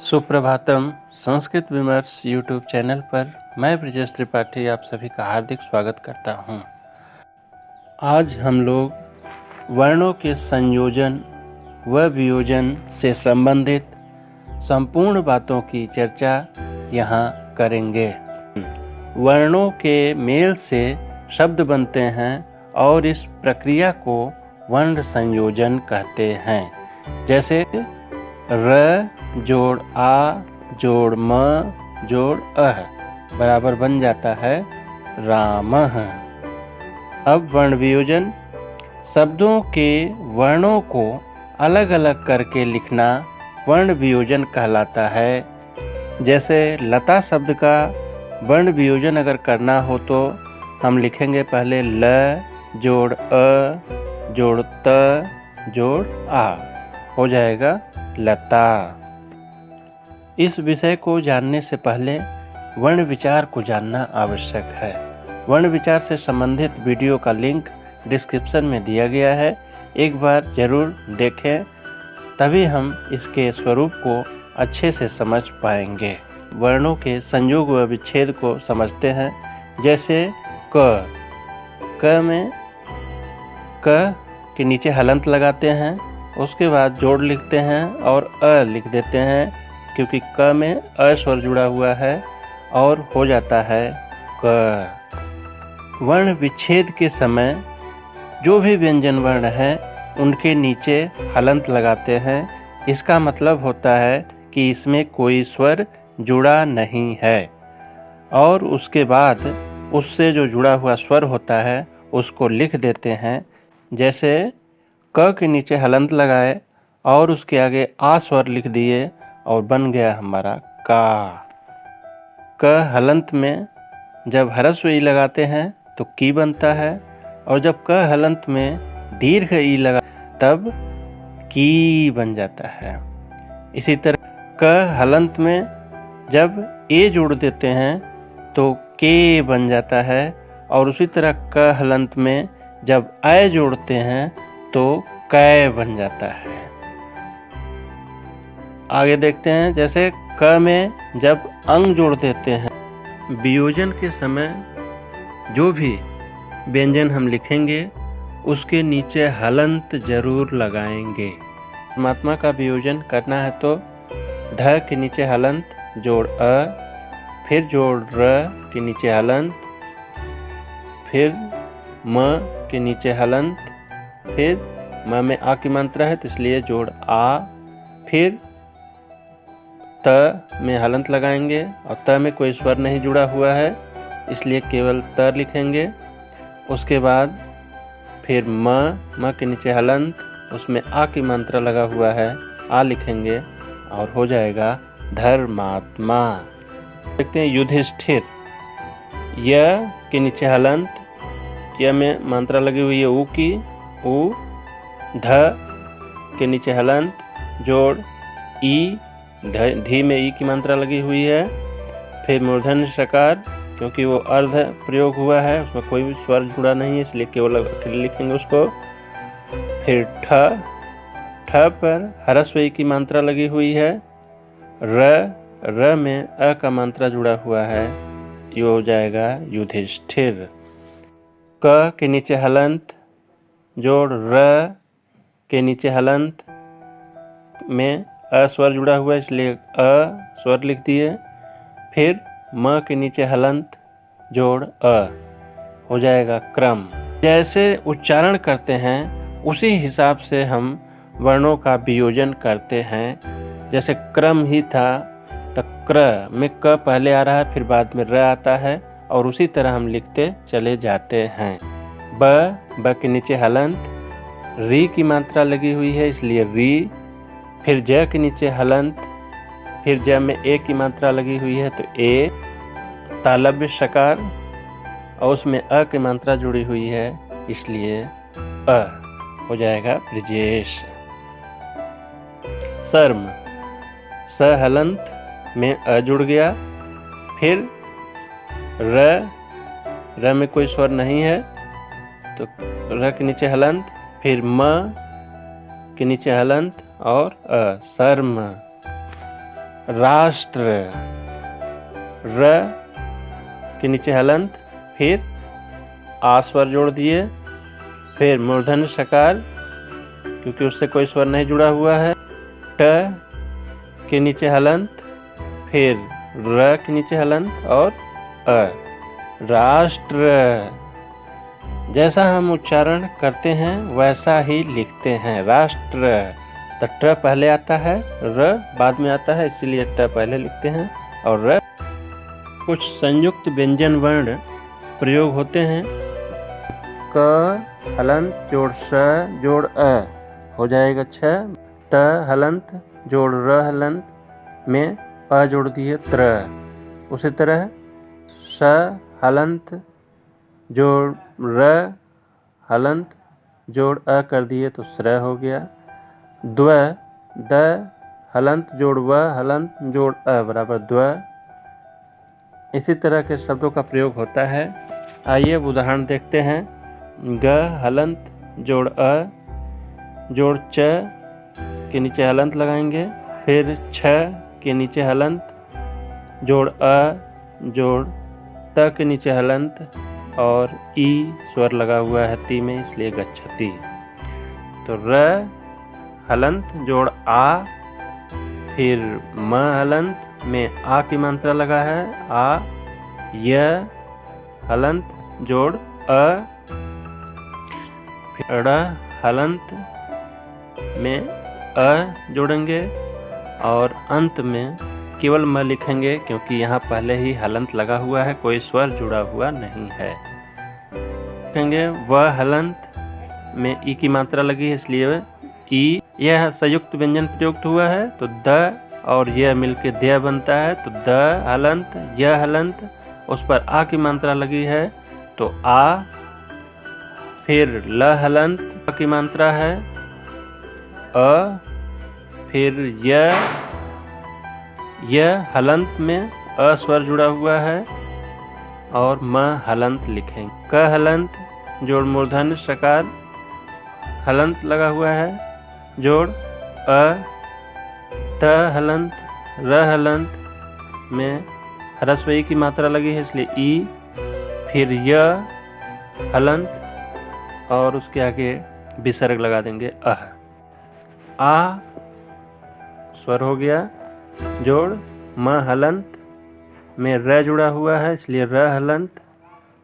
सुप्रभातम। संस्कृत विमर्श YouTube channel पर मैं ब्रजेश त्रिपाठी आप सभी का हार्दिक स्वागत करता हूं। आज हम लोग वर्णों के संयोजन व वियोजन से संबंधित संपूर्ण बातों की चर्चा यहाँ करेंगे। वर्णों के मेल से शब्द बनते हैं और इस प्रक्रिया को वर्ण संयोजन कहते हैं। जैसे र जोड़ आ जोड़ म जोड़ अह बराबर बन जाता है रामः। अब वर्ण वियोजन शब्दों के वर्णों को अलग अलग करके लिखना वर्ण वियोजन कहलाता है। जैसे लता शब्द का वर्ण वियोजन अगर करना हो तो हम लिखेंगे पहले ल जोड़ अ जोड़ त जोड़ आ, हो जाएगा लता। इस विषय को जानने से पहले वर्ण विचार को जानना आवश्यक है। वर्ण विचार से संबंधित वीडियो का लिंक डिस्क्रिप्शन में दिया गया है, एक बार जरूर देखें, तभी हम इसके स्वरूप को अच्छे से समझ पाएंगे। वर्णों के संयोग व विच्छेद को समझते हैं। जैसे क में क के नीचे हलंत लगाते हैं, उसके बाद जोड़ लिखते हैं और अ लिख देते हैं, क्योंकि क में अ स्वर जुड़ा हुआ है और हो जाता है क। वर्ण विच्छेद के समय जो भी व्यंजन वर्ण है उनके नीचे हलंत लगाते हैं। इसका मतलब होता है कि इसमें कोई स्वर जुड़ा नहीं है और उसके बाद उससे जो जुड़ा हुआ स्वर होता है उसको लिख देते हैं। जैसे क के नीचे हलंत लगाए और उसके आगे आ स्वर लिख दिए और बन गया हमारा का। क हलंत में जब ह्रस्व ई लगाते हैं तो की बनता है, और जब क हलंत में दीर्घ ई लगा तब की बन जाता है। इसी तरह क हलंत में जब ए जोड़ देते हैं तो के बन जाता है, और उसी तरह क हलंत में जब ऐ जोड़ते हैं तो कै बन जाता है। आगे देखते हैं, जैसे क में जब अंग जोड़ देते हैं। वियोजन के समय जो भी व्यंजन हम लिखेंगे उसके नीचे हलंत जरूर लगाएंगे। परमात्मा का वियोजन करना है तो ध के नीचे हलंत जोड़ अ, फिर जोड़ र के नीचे हलंत, फिर म के नीचे हलंत, फिर म में आ की मात्रा है तो इसलिए जोड़ आ, फिर त में हलंत लगाएंगे और त में कोई स्वर नहीं जुड़ा हुआ है इसलिए केवल त लिखेंगे। उसके बाद फिर म के नीचे हलंत, उसमें आ की मात्रा लगा हुआ है, आ लिखेंगे और हो जाएगा धर्मात्मा। देखते हैं युधिष्ठिर, य के नीचे हलंत, य में मात्रा लगी हुई है ऊ की, ऊ, ध के नीचे हलंत जोड़ ई, धी में ई की मात्रा लगी हुई है, फिर मूर्धन्य षकार, क्योंकि वो अर्ध प्रयोग हुआ है उसमें कोई भी स्वर जुड़ा नहीं है इसलिए केवल अकेले लिखेंगे उसको। फिर ठ पर ह्रस्व ई की मात्रा लगी हुई है, र में अ का मात्रा जुड़ा हुआ है, ये हो जाएगा युधिष्ठिर। क के नीचे हलंत जोड़ र के नीचे हलंत में अ स्वर जुड़ा हुआ है इसलिए अ स्वर लिख दिए, फिर म के नीचे हलंत जोड़ अ, हो जाएगा क्रम। जैसे उच्चारण करते हैं उसी हिसाब से हम वर्णों का वियोजन करते हैं। जैसे क्रम ही था तो क्र में क पहले आ रहा है फिर बाद में र आता है और उसी तरह हम लिखते चले जाते हैं। ब के नीचे हलंत, री की मात्रा लगी हुई है इसलिए री, फिर ज के नीचे हलंत, फिर ज में ए की मात्रा लगी हुई है तो ए, तालव्य षकार और उसमें अ की मात्रा जुड़ी हुई है इसलिए अ, हो जाएगा ब्रजेश। शर्म, स हलंत में अ जुड़ गया, फिर र में कोई स्वर नहीं है तो र के नीचे हलंत, फिर म के नीचे हलंत और शर्म। राष्ट्र, र के नीचे हलंत, फिर आ स्वर जोड़ दिए, फिर मूर्धन्य सकार क्योंकि उससे कोई स्वर नहीं जुड़ा हुआ है, ट के नीचे हलंत, फिर र के नीचे हलंत और अ, राष्ट्र। जैसा हम उच्चारण करते हैं वैसा ही लिखते हैं, राष्ट्र। तो ट पहले आता है, र बाद में आता है, इसीलिए ट पहले लिखते हैं और र। कुछ संयुक्त व्यंजन वर्ण प्रयोग होते हैं। क हलंत जोड़ स जोड़ अ हो जाएगा छ। त हलंत जोड़ र हलंत में अ जोड़ दिए त्र। उसी तरह स हलंत जोड़ र हलंत जोड़ अ कर दिए तो स्र हो गया। द्व द हलंत जोड़ व हलंत जोड़ अ बराबर द्व। इसी तरह के शब्दों का प्रयोग होता है। आइए उदाहरण देखते हैं। ग हलंत जोड़ अ जोड़ च के नीचे हलंत लगाएंगे, फिर छ के नीचे हलंत जोड़ अ जोड़ त के नीचे हलंत और ई स्वर लगा हुआ है ती में, इसलिए गच्छति। तो र हलंत जोड़ आ, फिर म हलंत में आ की मात्रा लगा है आ, य हलंत जोड़ अ, फिर ड़ हलंत में अ जोड़ेंगे और अंत में केवल म लिखेंगे क्योंकि यहाँ पहले ही हलंत लगा हुआ है, कोई स्वर जुड़ा हुआ नहीं है। लिखेंगे व हलंत में ई की मात्रा लगी है इसलिए ई। यह संयुक्त व्यंजन प्रयुक्त हुआ है तो द और यह मिलके द बनता है, तो द हलंत य हलंत, उस पर आ की मात्रा लगी है तो आ, फिर ल हलंत की मात्रा है अ, फिर य हलंत में अ स्वर जुड़ा हुआ है और म हलंत लिखेंगे। क हलंत जोड़ मूर्धन्य सकार हलंत लगा हुआ है जोड़ अ, त हलंत र हलंत में ह्रस्व ई की मात्रा लगी है इसलिए ई, फिर य हलंत और उसके आगे विसर्ग लगा देंगे अह। आ स्वर हो गया जोड़ म हलंत में र जुड़ा हुआ है इसलिए र हलंत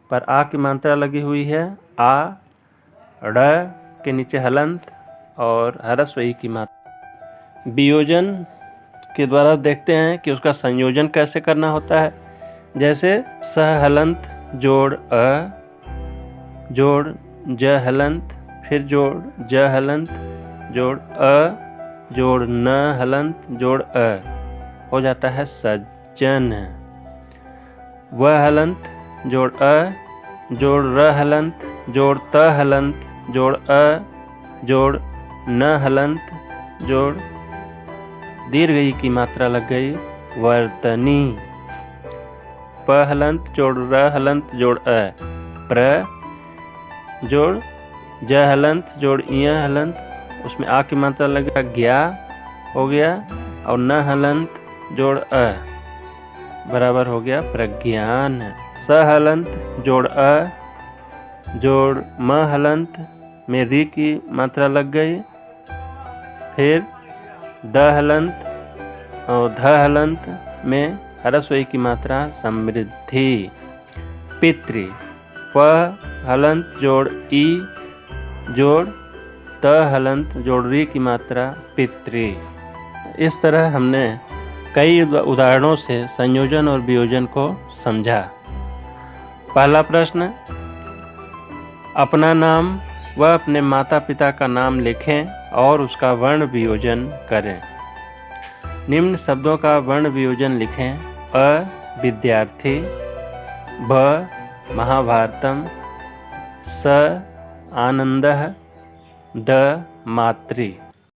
पर आ की मात्रा लगी हुई है आ, ड़ के नीचे हलंत और ह्रस्व ई की मात्रा। वियोजन के द्वारा देखते हैं कि उसका संयोजन कैसे करना होता है। जैसे स हलंत जोड़ अ जोड़ ज हलंत, फिर जोड़ ज हलंत जोड़ अ जोड़ न हलंत जोड़ अ हो जाता है सज्जन। व हलंत जोड़ अ जोड़ र हलंत जोड़ त हलंत जोड़ अ जोड़ न हलंत जोड़ दीर्घ ई की मात्रा लग गई वर्तनी। प हलंत जोड़ र हलंत जोड़ अ प्र जोड़ ज हलंत जोड़ इय हलंत, उसमें आ की मात्रा लगेगा ज्ञा हो गया और न हलंत जोड़ अ बराबर हो गया प्रज्ञान। स हलंत जोड़ अ जोड़ म हलंत में री की मात्रा लग गई, फिर द हलंत और ध हलंत में ह्रस्व ई की मात्रा समृद्धि। पितृ प हलंत जोड़ ई जोड़ त हलंत जोड़ री की मात्रा पितृ। इस तरह हमने कई उदाहरणों से संयोजन और वियोजन को समझा। पहला प्रश्न, अपना नाम व अपने माता पिता का नाम लिखें और उसका वर्ण वियोजन करें। निम्न शब्दों का वर्ण वियोजन लिखें। अ विद्यार्थी, ब महाभारतम, स आनंदः, द मातृ।